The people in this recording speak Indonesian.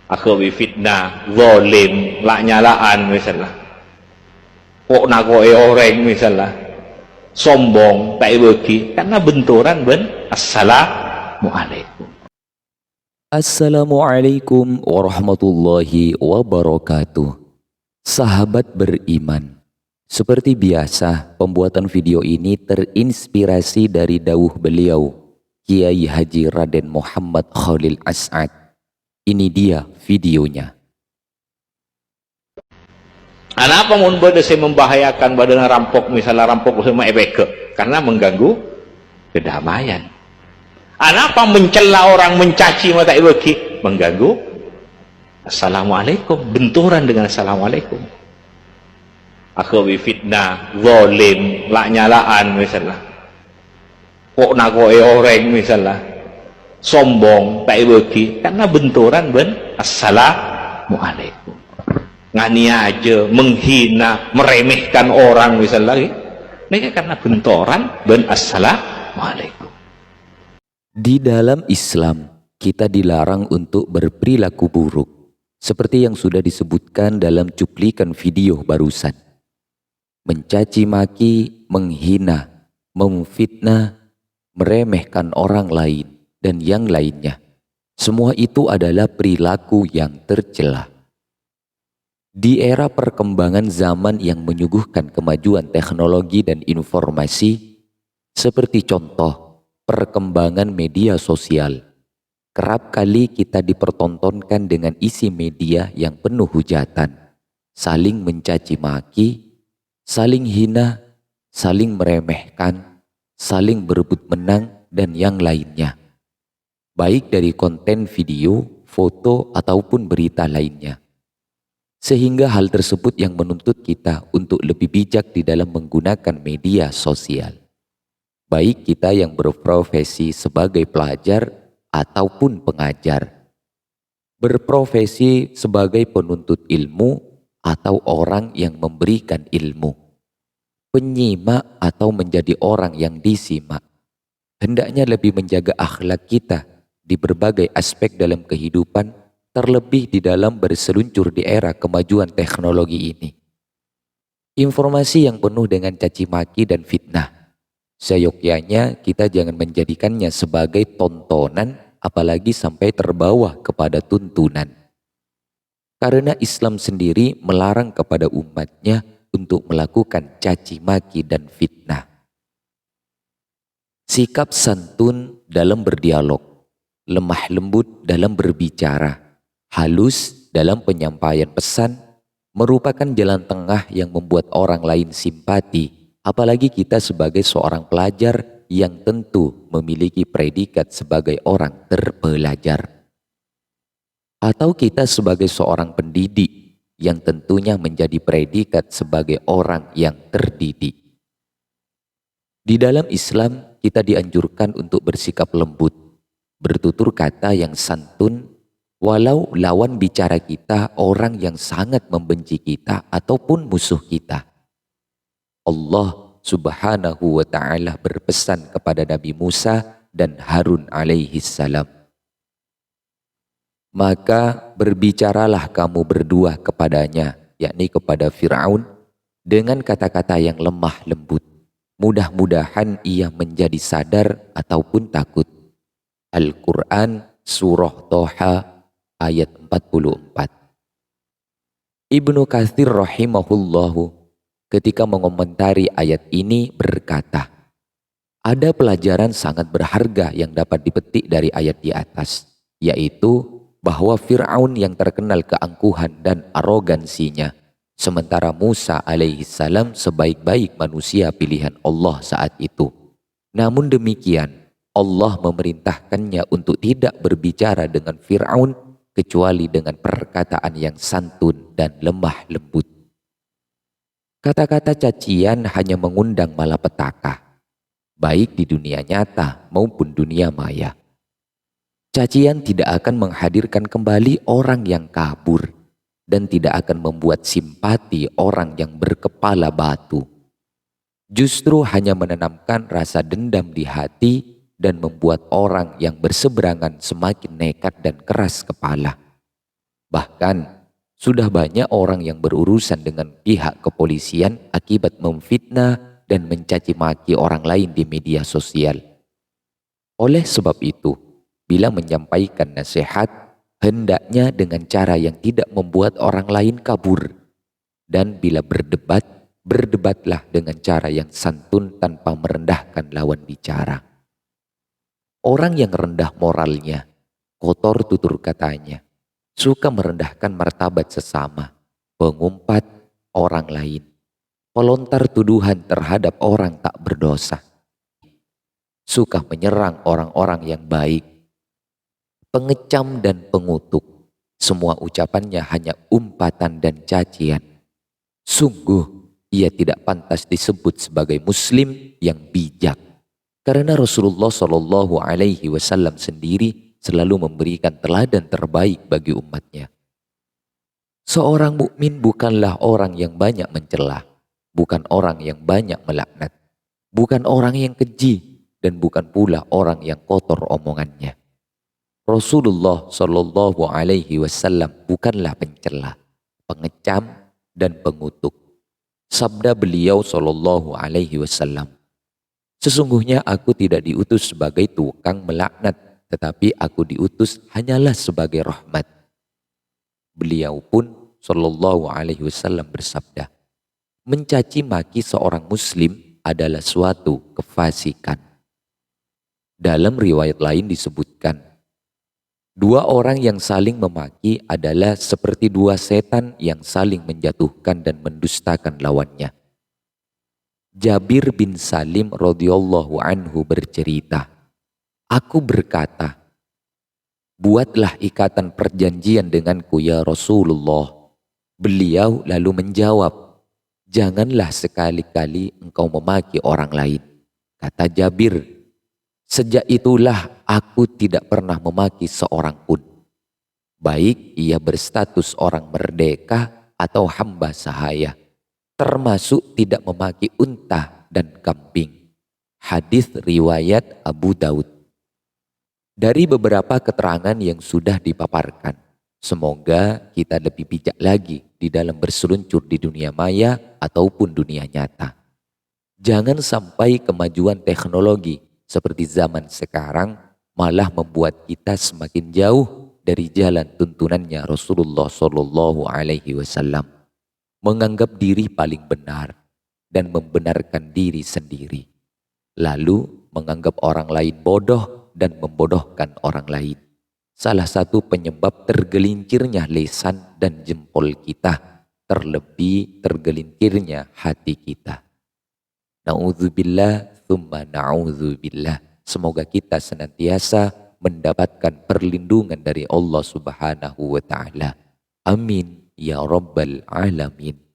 akhwi fitnah, zalim, lak-nyalaan misalnya. Kok nakoe orang misalnya. Sombong, tak bagi karena benturan assalamualaikum. Assalamualaikum warahmatullahi wabarakatuh. Sahabat beriman, seperti biasa pembuatan video ini terinspirasi dari dawuh beliau Kiai Haji Raden Muhammad Khalil As'ad. Ini dia videonya. Kenapa mun bade saya membahayakan badan rampok, misalnya rampok sama ebeke karena mengganggu kedamaian. Kenapa mencela orang, mencaci mata ibeki mengganggu assalamualaikum, benturan dengan assalamualaikum. Akhwi fitnah, zalim, lak-nyalaan misalnya. Kok nakoe orang misalnya. Sombong, tak ibeki karena benturan assalamualaikum. Ngani aja, menghina, meremehkan orang misalnya lagi. Ini karena bentoran assalamualaikum. Di dalam Islam, kita dilarang untuk berperilaku buruk, seperti yang sudah disebutkan dalam cuplikan video barusan. Mencaci maki, menghina, memfitnah, meremehkan orang lain, dan yang lainnya. Semua itu adalah perilaku yang tercela. Di era perkembangan zaman yang menyuguhkan kemajuan teknologi dan informasi, seperti contoh perkembangan media sosial, kerap kali kita dipertontonkan dengan isi media yang penuh hujatan, saling mencaci maki, saling hina, saling meremehkan, saling berebut menang, dan yang lainnya. Baik dari konten video, foto, ataupun berita lainnya. Sehingga hal tersebut yang menuntut kita untuk lebih bijak di dalam menggunakan media sosial. Baik kita yang berprofesi sebagai pelajar ataupun pengajar. Berprofesi sebagai penuntut ilmu atau orang yang memberikan ilmu. Penyimak atau menjadi orang yang disimak. Hendaknya lebih menjaga akhlak kita di berbagai aspek dalam kehidupan, terlebih di dalam berseluncur di era kemajuan teknologi ini. Informasi yang penuh dengan caci maki dan fitnah. Seyogyanya kita jangan menjadikannya sebagai tontonan, apalagi sampai terbawa kepada tuntunan. Karena Islam sendiri melarang kepada umatnya untuk melakukan caci maki dan fitnah. Sikap santun dalam berdialog, lemah lembut dalam berbicara, halus dalam penyampaian pesan merupakan jalan tengah yang membuat orang lain simpati, apalagi kita sebagai seorang pelajar yang tentu memiliki predikat sebagai orang terpelajar. Atau kita sebagai seorang pendidik yang tentunya menjadi predikat sebagai orang yang terdidik. Di dalam Islam kita dianjurkan untuk bersikap lembut, bertutur kata yang santun, walau lawan bicara kita orang yang sangat membenci kita ataupun musuh kita. Allah Subhanahu wa ta'ala berpesan kepada Nabi Musa dan Harun alaihi salam. Maka berbicaralah kamu berdua kepadanya, yakni kepada Fir'aun, dengan kata-kata yang lemah lembut. Mudah-mudahan ia menjadi sadar ataupun takut. Al-Quran Surah Toha ayat 44. Ibnu Katsir rahimahullahu ketika mengomentari ayat ini berkata, ada pelajaran sangat berharga yang dapat dipetik dari ayat di atas, yaitu bahwa Fir'aun yang terkenal keangkuhan dan arogansinya, sementara Musa alaihissalam sebaik-baik manusia pilihan Allah saat itu. Namun demikian, Allah memerintahkannya untuk tidak berbicara dengan Fir'aun kecuali dengan perkataan yang santun dan lemah lembut. Kata-kata cacian hanya mengundang malapetaka, baik di dunia nyata maupun dunia maya. Cacian tidak akan menghadirkan kembali orang yang kabur dan tidak akan membuat simpati orang yang berkepala batu. Justru hanya menanamkan rasa dendam di hati dan membuat orang yang berseberangan semakin nekat dan keras kepala. Bahkan, sudah banyak orang yang berurusan dengan pihak kepolisian akibat memfitnah dan mencaci maki orang lain di media sosial. Oleh sebab itu, bila menyampaikan nasihat, hendaknya dengan cara yang tidak membuat orang lain kabur. Dan bila berdebat, berdebatlah dengan cara yang santun tanpa merendahkan lawan bicara. Orang yang rendah moralnya, kotor tutur katanya, suka merendahkan martabat sesama, pengumpat orang lain, pelontar tuduhan terhadap orang tak berdosa, suka menyerang orang-orang yang baik, pengecam dan pengutuk, semua ucapannya hanya umpatan dan cacian. Sungguh, ia tidak pantas disebut sebagai muslim yang bijak. Karena Rasulullah Shallallahu Alaihi Wasallam sendiri selalu memberikan teladan terbaik bagi umatnya. Seorang mukmin bukanlah orang yang banyak mencela, bukan orang yang banyak melaknat, bukan orang yang keji, dan bukan pula orang yang kotor omongannya. Rasulullah Shallallahu Alaihi Wasallam bukanlah pencela, pengecam, dan pengutuk. Sabda beliau Shallallahu Alaihi Wasallam, sesungguhnya aku tidak diutus sebagai tukang melaknat, tetapi aku diutus hanyalah sebagai rahmat. Beliau pun Shallallahu Alaihi Wasallam bersabda, mencaci maki seorang muslim adalah suatu kefasikan. Dalam riwayat lain disebutkan, dua orang yang saling memaki adalah seperti dua setan yang saling menjatuhkan dan mendustakan lawannya. Jabir bin Salim radhiyallahu anhu bercerita, aku berkata, buatlah ikatan perjanjian denganku ya Rasulullah. Beliau lalu menjawab, janganlah sekali-kali engkau memaki orang lain. Kata Jabir, sejak itulah aku tidak pernah memaki seorang pun, baik ia berstatus orang merdeka atau hamba sahaya, termasuk tidak memaki unta dan kambing. Hadis riwayat Abu Daud. Dari beberapa keterangan yang sudah dipaparkan, semoga kita lebih bijak lagi di dalam berseluncur di dunia maya ataupun dunia nyata. Jangan sampai kemajuan teknologi seperti zaman sekarang malah membuat kita semakin jauh dari jalan tuntunannya Rasulullah Shallallahu Alaihi Wasallam, menganggap diri paling benar dan membenarkan diri sendiri, lalu menganggap orang lain bodoh dan membodohkan orang lain. Salah satu penyebab tergelincirnya lisan dan jempol kita, terlebih tergelincirnya hati kita. Na'udzubillah tsumma na'udzubillah. Semoga kita senantiasa mendapatkan perlindungan dari Allah Subhanahu wa Ta'ala. Amin ya Rabbal Alamin.